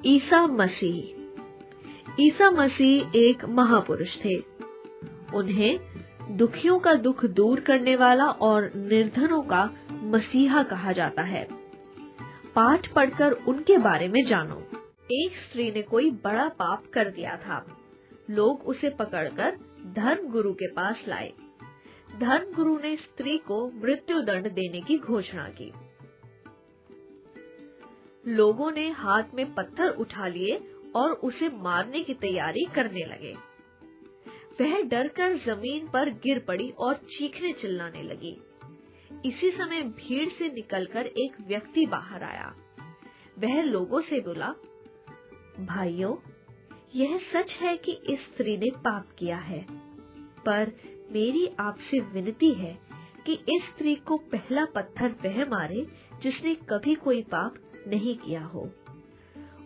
ईसा मसीह। ईसा मसीह एक महापुरुष थे। उन्हें दुखियों का दुख दूर करने वाला और निर्धनों का मसीहा कहा जाता है। पाठ पढ़कर उनके बारे में जानो। एक स्त्री ने कोई बड़ा पाप कर दिया था। लोग उसे पकड़कर धर्म गुरु के पास लाए। धर्म गुरु ने स्त्री को मृत्यु दंड देने की घोषणा की। लोगों ने हाथ में पत्थर उठा लिए और उसे मारने की तैयारी करने लगे। वह डरकर जमीन पर गिर पड़ी और चीखने चिल्लाने लगी। इसी समय भीड़ से निकलकर एक व्यक्ति बाहर आया। वह लोगों से बोला, भाइयों, यह सच है कि इस स्त्री ने पाप किया है, पर मेरी आपसे विनती है कि इस स्त्री को पहला पत्थर वह मारे जिसने कभी कोई पाप नहीं किया हो।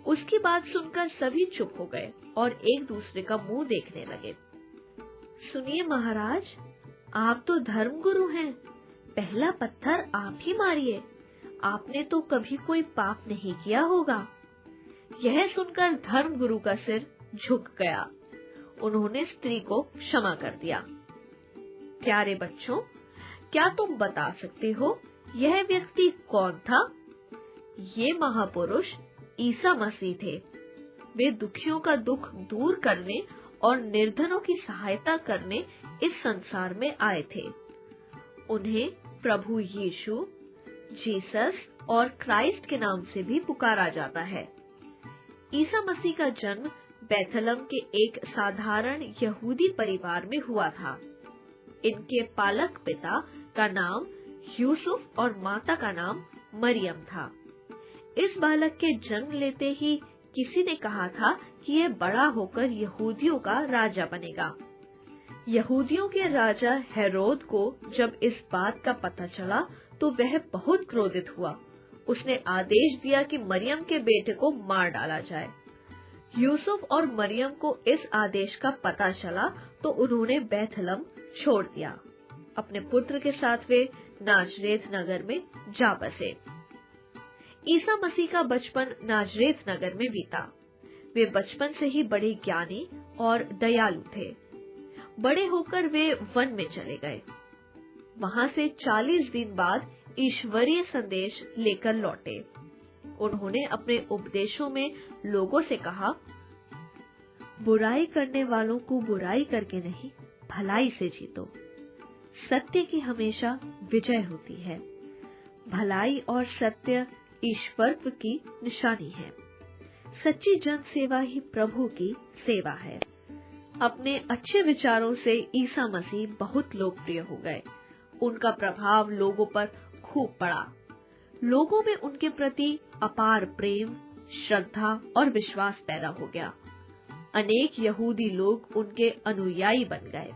उसकी बात सुनकर सभी चुप हो गए और एक दूसरे का मुंह देखने लगे। सुनिए महाराज, आप तो धर्म गुरु हैं, पहला पत्थर आप ही मारिए। आपने तो कभी कोई पाप नहीं किया होगा। यह सुनकर धर्म गुरु का सिर झुक गया। उन्होंने स्त्री को क्षमा कर दिया। प्यारे बच्चों, क्या तुम बता सकते हो यह व्यक्ति कौन था? ये महापुरुष ईसा मसीह थे। वे दुखियों का दुख दूर करने और निर्धनों की सहायता करने इस संसार में आए थे। उन्हें प्रभु यीशु, जीसस और क्राइस्ट के नाम से भी पुकारा जाता है। ईसा मसीह का जन्म बैथलहम के एक साधारण यहूदी परिवार में हुआ था। इनके पालक पिता का नाम यूसुफ और माता का नाम मरियम था। इस बालक के जन्म लेते ही किसी ने कहा था कि यह बड़ा होकर यहूदियों का राजा बनेगा। यहूदियों के राजा हेरोद को जब इस बात का पता चला तो वह बहुत क्रोधित हुआ। उसने आदेश दिया कि मरियम के बेटे को मार डाला जाए। यूसुफ और मरियम को इस आदेश का पता चला तो उन्होंने बैथलहम छोड़ दिया। अपने पुत्र के साथ वे नाजरेत नगर में जा बसे। ईसा मसीह का बचपन नाजरेत नगर में बीता। वे बचपन से ही बड़े ज्ञानी और दयालु थे। बड़े होकर वे वन में चले गए। वहां से 40 दिन बाद ईश्वरीय संदेश लेकर लौटे। उन्होंने अपने उपदेशों में लोगों से कहा, बुराई करने वालों को बुराई करके नहीं, भलाई से जीतो। सत्य की हमेशा विजय होती है। भलाई और सत्य ईश्वरत्व की निशानी है। सच्ची जन सेवा ही प्रभु की सेवा है। अपने अच्छे विचारों से ईसा मसीह बहुत लोकप्रिय हो गए। उनका प्रभाव लोगों पर खूब पड़ा। लोगों में उनके प्रति अपार प्रेम, श्रद्धा और विश्वास पैदा हो गया। अनेक यहूदी लोग उनके अनुयायी बन गए।